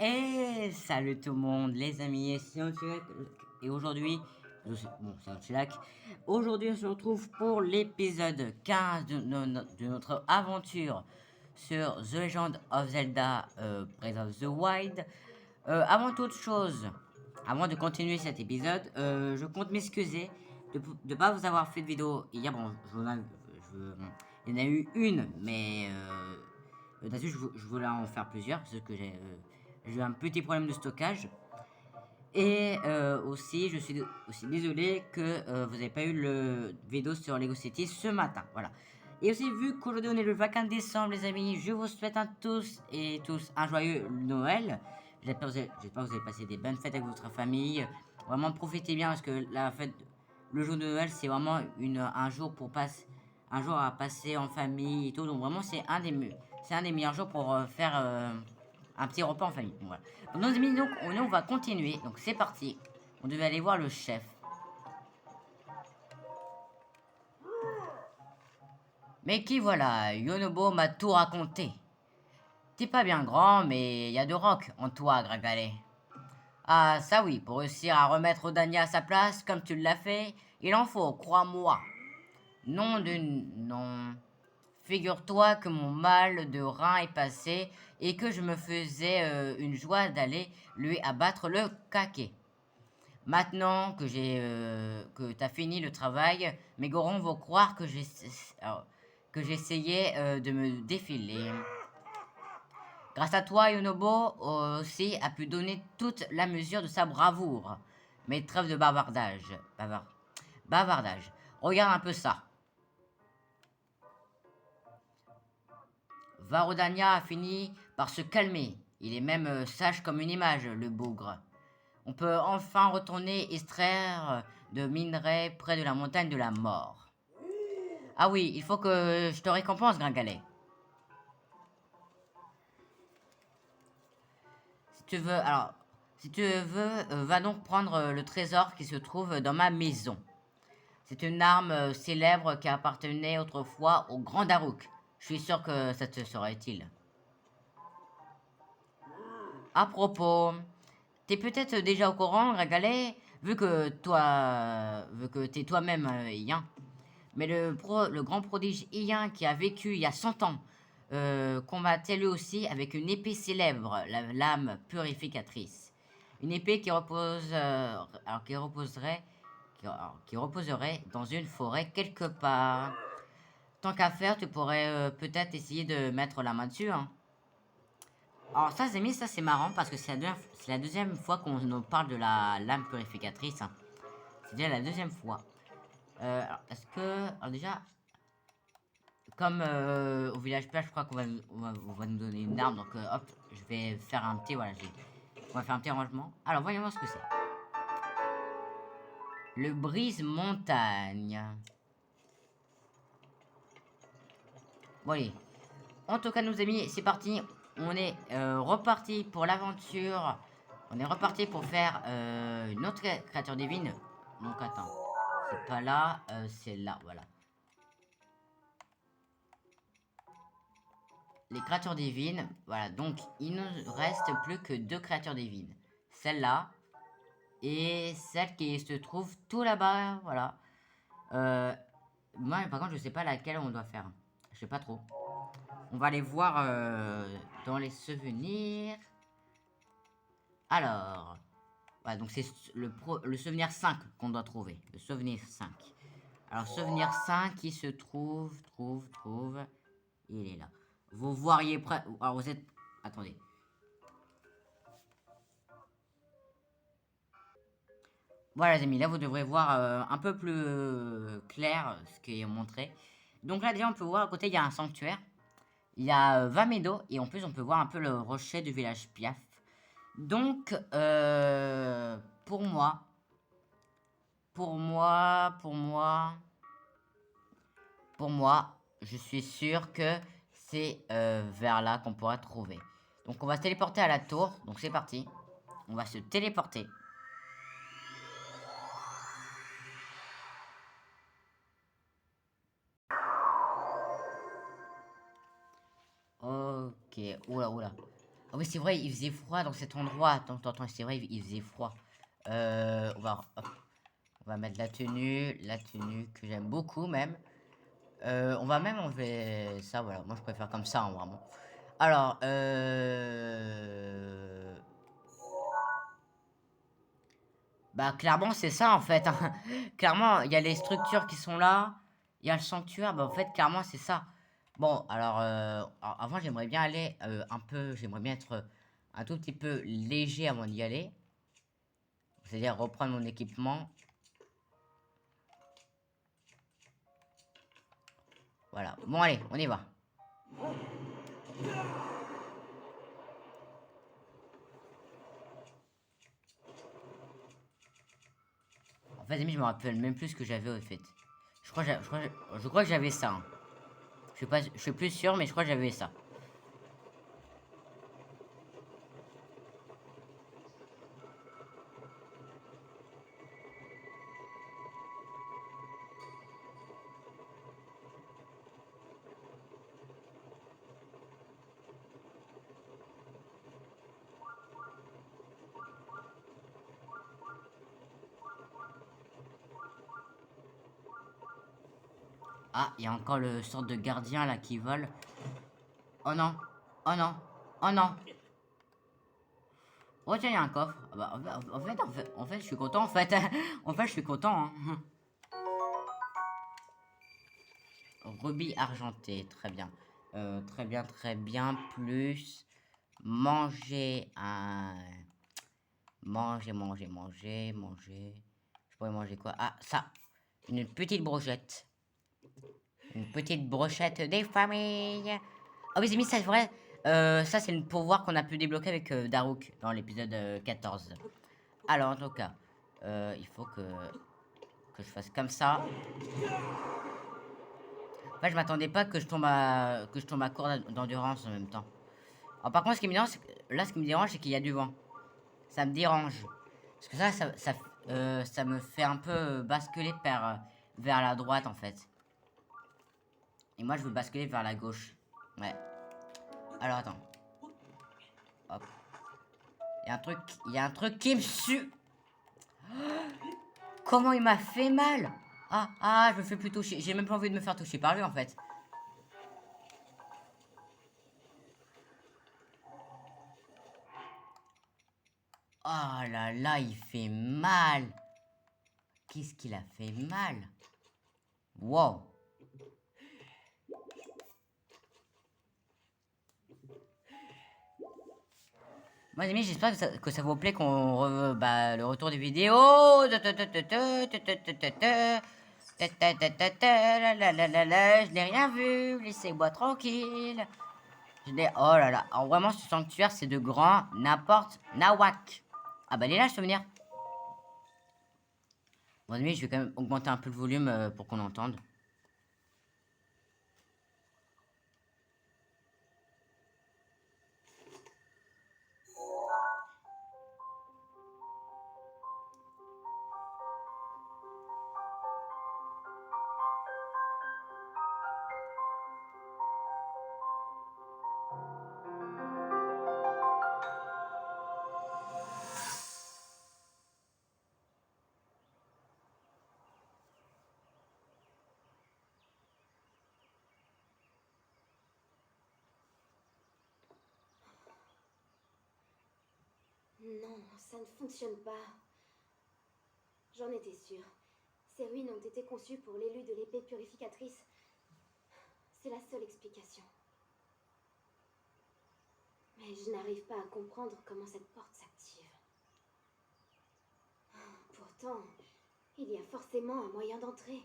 Et salut tout le monde, les amis, c'est Antilac. Et aujourd'hui, bon, c'est Antilac. Aujourd'hui, on se retrouve pour l'épisode 15 de notre aventure sur The Legend of Zelda Breath of the Wild. Avant toute chose, avant de continuer cet épisode, je compte m'excuser de ne pas vous avoir fait de vidéo hier. Bon, il y en a eu une, mais là-dessus, je voulais en faire plusieurs parce que j'ai eu un petit problème de stockage. Et aussi, je suis aussi désolé que vous n'avez pas eu le vidéo sur Lego City ce matin. Voilà. Et aussi, vu qu'aujourd'hui on est le 24 décembre, les amis, je vous souhaite à tous et tous un joyeux Noël. J'espère que vous avez passé des bonnes fêtes avec votre famille. Vraiment, profitez bien parce que la fête, le jour de Noël, c'est vraiment un jour un jour à passer en famille et tout. Donc vraiment, c'est un des meilleurs jours pour faire un petit repas en famille. Donc, voilà. Donc, nos amis, donc, on va continuer. Donc c'est parti. On devait aller voir le chef. Mais qui voilà, Yonobo m'a tout raconté. T'es pas bien grand, mais y a de rock en toi, Gragalet. Ah, ça oui, pour réussir à remettre Odania à sa place, comme tu l'as fait, il en faut, crois-moi. Non de non. Figure-toi que mon mal de rein est passé et que je me faisais une joie d'aller lui abattre le caquet. Maintenant que t'as fini le travail, mes gorons vont croire que j'essayais de me défiler. Grâce à toi, Yonobo aussi a pu donner toute la mesure de sa bravoure. Mais trêve de bavardage. Regarde un peu ça. Varodania a fini par se calmer. Il est même sage comme une image, le bougre. On peut enfin retourner extraire de minerais près de la montagne de la mort. Ah oui, il faut que je te récompense, Gringalet. Si tu veux, alors, si tu veux, va donc prendre le trésor qui se trouve dans ma maison. C'est une arme célèbre qui appartenait autrefois au grand Daruk. Je suis sûr que ça te sera utile. À propos, t'es peut-être déjà au courant, Gringalet, vu que t'es toi-même Ien. Mais le grand prodige Ien qui a vécu il y a 100 ans combattait lui aussi avec une épée célèbre, la lame purificatrice. Une épée qui reposerait dans une forêt quelque part. Tant qu'à faire, tu pourrais peut-être essayer de mettre la main dessus, hein. Alors ça, Zémi, ça c'est marrant parce que c'est la deuxième fois qu'on nous parle de la lame purificatrice, hein. C'est déjà la deuxième fois. Alors, est-ce que... Alors déjà, comme au village plage, je crois on va nous donner une arme. Donc hop, je vais faire un petit... Voilà, on va faire un petit rangement. Alors, voyons voir ce que c'est. Le brise-montagne. Bon allez. En tout cas, nos amis, c'est parti. On est reparti pour l'aventure. On est reparti pour faire une autre créature divine. Donc attends. C'est pas là, c'est là, voilà. Les créatures divines, voilà. Donc, il ne reste plus que deux créatures divines. Celle-là et celle qui se trouve tout là-bas, voilà. Euh, Moi, par contre, je sais pas laquelle on doit faire. Je sais pas trop. On va aller voir dans les souvenirs. Alors, voilà, donc c'est le souvenir 5 qu'on doit trouver. Le souvenir 5. Alors, souvenir 5 qui se trouve. Il est là. Vous voiriez près. Alors, vous êtes. Attendez. Voilà, les amis, là, vous devrez voir un peu plus clair ce qui est montré. Donc là, déjà, on peut voir à côté, il y a un sanctuaire. Il y a 20 médos et en plus, on peut voir un peu le rocher du village Piaf. Donc, pour moi, pour moi, pour moi, pour moi, je suis sûr que c'est vers là qu'on pourra trouver. Donc, on va se téléporter à la tour. Donc, c'est parti. On va se téléporter. Ok, oula, oula. Ah oui, c'est vrai, il faisait froid dans cet endroit. Attends, c'est vrai, il faisait froid. Hop, on va mettre la tenue que j'aime beaucoup même. On va même enlever ça, voilà. Moi, je préfère comme ça, hein, vraiment. Alors, bah, clairement, c'est ça, en fait, hein. Clairement, il y a les structures qui sont là. Il y a le sanctuaire. Bah, en fait, clairement, c'est ça. Bon, alors, avant, j'aimerais bien aller un peu. J'aimerais bien être un tout petit peu léger avant d'y aller. C'est-à-dire reprendre mon équipement. Voilà. Bon, allez, on y va. En fait, je me rappelle même plus ce que j'avais au fait. Je crois que j'avais ça, hein. Je suis plus sûr, mais je crois que j'avais ça. Ah, il y a encore le sorte de gardien là qui vole. Oh non, oh non, oh non. Oh tiens, il y a un coffre. Ah bah, en fait, je suis content en fait. En fait, je suis content, hein. Rubis argenté, très bien. Très bien, très bien. Plus manger un... Manger. Je pourrais manger quoi? Ah, ça. Une petite brochette. Une petite brochette des familles. Ah oui, c'est mis, ça, c'est vrai. Ça, c'est le pouvoir qu'on a pu débloquer avec Daruk dans l'épisode 14. Alors, en tout cas, il faut que je fasse comme ça. En fait, je m'attendais pas que je tombe à court d'endurance en même temps. Alors, par contre, ce qui me dérange, c'est qu'il y a du vent. Ça me dérange. Parce que ça me fait un peu basculer vers la droite, en fait. Et moi, je veux basculer vers la gauche. Ouais. Alors, attends. Hop. Il y a un truc qui me sue. Comment il m'a fait mal. Je me fais plus toucher. J'ai même pas envie de me faire toucher par lui, en fait. Oh là là, il fait mal. Qu'est-ce qu'il a fait mal? Wow. Moi, les amis, j'espère que ça vous plaît le retour des vidéos. Je n'ai rien vu. Laissez-moi tranquille. Oh là là. Alors, vraiment, ce sanctuaire, c'est de grand n'importe nawak. Ah bah, il est là, le souvenir. Bon, les amis, je vais quand même augmenter un peu le volume pour qu'on entende. Non, ça ne fonctionne pas. J'en étais sûre. Ces ruines ont été conçues pour l'élu de l'épée purificatrice. C'est la seule explication. Mais je n'arrive pas à comprendre comment cette porte s'active. Pourtant, il y a forcément un moyen d'entrer.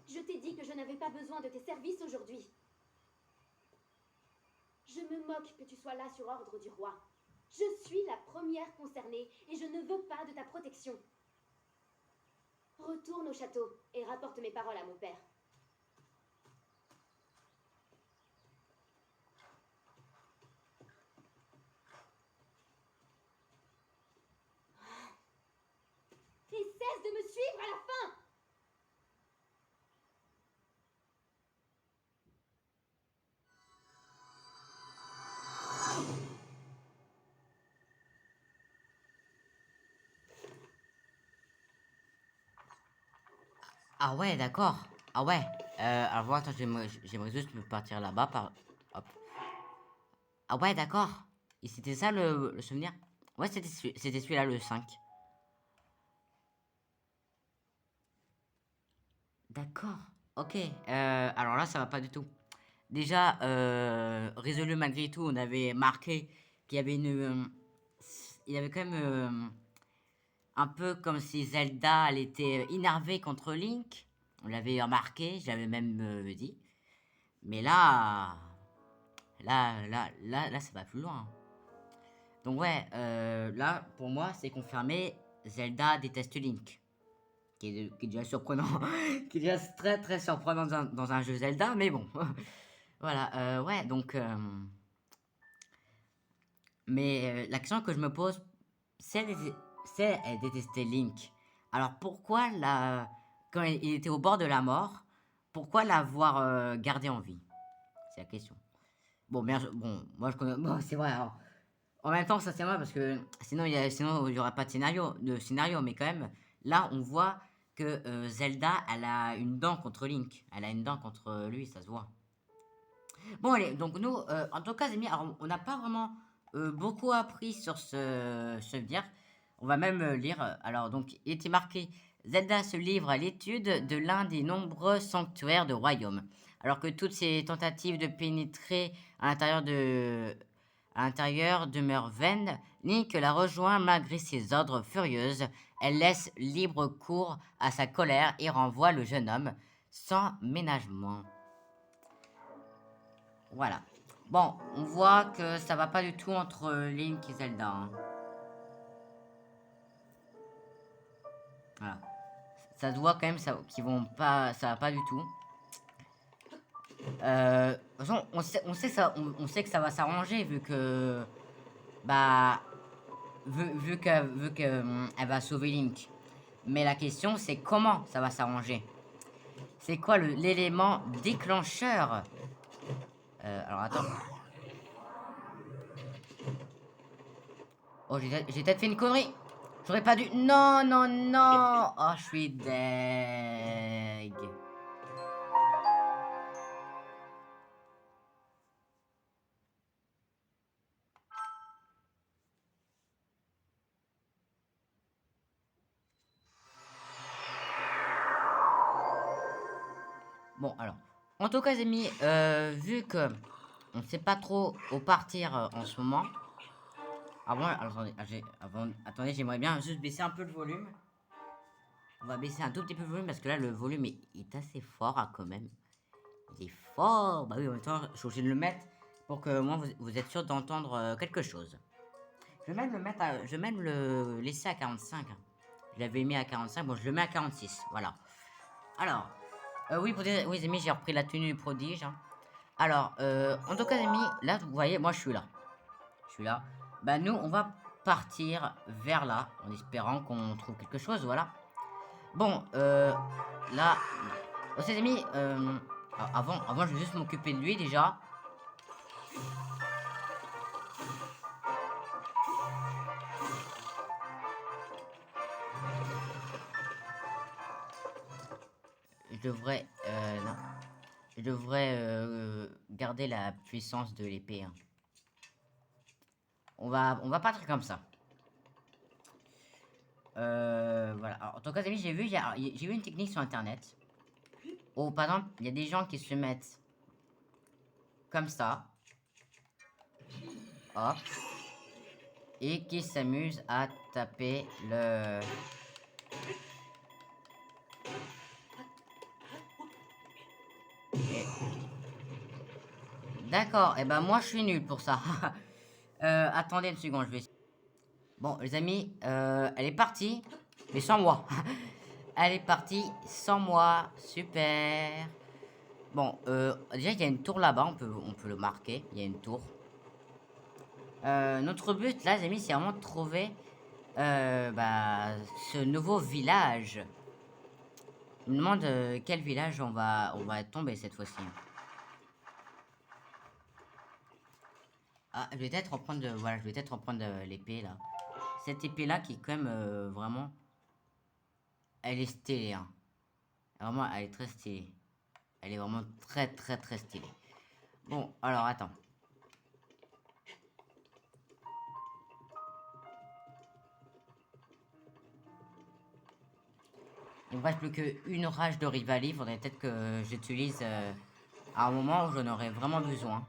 Je t'ai dit que je n'avais pas besoin de tes services aujourd'hui. Je me moque que tu sois là sur ordre du roi. Je suis la première concernée et je ne veux pas de ta protection. Retourne au château et rapporte mes paroles à mon père. suivre à la fin. Ah ouais, d'accord. Ah ouais. Alors voilà, attends, j'aimerais juste me partir là-bas par... Hop. Ah ouais, d'accord. Et c'était ça le souvenir? Ouais, c'était celui-là, le 5. D'accord. Ok. Alors là, ça va pas du tout. Déjà, résolu malgré tout, on avait marqué qu'il y avait une... il y avait quand même un peu comme si Zelda, elle était énervée contre Link. On l'avait remarqué, je l'avais même dit. Mais là, ça va plus loin. Donc ouais, là, pour moi, c'est confirmé, Zelda déteste Link. Qui est déjà surprenant. Qui est déjà très très surprenant dans un jeu Zelda, mais bon. Voilà, ouais, donc... mais la question que je me pose, c'est elle détestait Link. Alors pourquoi quand il était au bord de la mort, pourquoi l'avoir gardé en vie? C'est la question. Bon, bon, moi je connais. Bon, c'est vrai. Alors, en même temps, ça c'est vrai parce que sinon il y aura pas de scénario. Mais quand même, là on voit que Zelda, elle a une dent contre Link. Elle a une dent contre lui, ça se voit. Bon, allez, donc nous, en tout cas, Zemi, alors, on n'a pas vraiment beaucoup appris sur ce dire. On va même lire. Alors, donc, il était marqué Zelda se livre à l'étude de l'un des nombreux sanctuaires de royaume. Alors que toutes ses tentatives de pénétrer à l'intérieur demeurent vaines, Link la rejoint malgré ses ordres furieuses. Elle laisse libre cours à sa colère et renvoie le jeune homme sans ménagement. Voilà. Bon, on voit que ça va pas du tout entre Link et Zelda, hein. Voilà. Ça se voit quand même qu'ils vont pas, ça va pas du tout. De toute façon, on sait que ça va s'arranger vu que, bah, vu que elle va sauver Link. Mais la question c'est comment ça va s'arranger. C'est quoi l'élément déclencheur? Alors attends. Oh, j'ai peut-être fait une connerie. J'aurais pas dû. Non, non, non. Oh, je suis deg. Bon, alors. En tout cas, les amis, vu que on sait pas trop où partir en ce moment. Attendez, j'aimerais bien juste baisser un peu le volume. On va baisser un tout petit peu le volume parce que là, le volume est assez fort hein, quand même. Il est fort. Bah oui, en même temps, je suis obligé de le mettre pour que moi, vous êtes sûr d'entendre quelque chose. Je vais même le laisser à 45. Hein. Je l'avais mis à 45. Bon, je le mets à 46. Voilà. Alors, oui, oui, les amis, j'ai repris la tenue du prodige. Hein. Alors, en tout cas, les amis, là, vous voyez, moi, je suis là. Je suis là. Bah, nous, on va partir vers là, en espérant qu'on trouve quelque chose, voilà. Bon, là, les amis, avant, je vais juste m'occuper de lui, déjà. Non. Je devrais garder la puissance de l'épée. Hein. On va partir comme ça. Voilà. Alors, en tout cas, amis, j'ai vu une technique sur internet. Où, par exemple, il y a des gens qui se mettent comme ça. Hop. Et qui s'amusent à taper le... D'accord, et ben moi je suis nul pour ça. Attendez une seconde, je vais... Bon, les amis, elle est partie, mais sans moi. Elle est partie sans moi, super. Bon, déjà il y a une tour là-bas, on peut le marquer, il y a une tour. Notre but là, les amis, c'est vraiment de trouver ce nouveau village. Il me demande quel village on va tomber cette fois-ci. Ah, je vais peut-être reprendre, voilà, je vais peut-être reprendre l'épée là. Cette épée là qui est quand même vraiment, elle est stylée, hein. Vraiment, elle est très stylée. Elle est vraiment très très très stylée. Bon, alors attends. Il me reste plus qu'une rage de Rivali. Faudrait peut-être que j'utilise à un moment où j'en aurais vraiment besoin.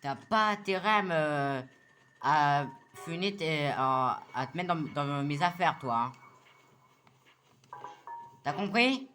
T'as pas intérêt à finir à te mettre dans mes affaires, toi, hein. T'as compris?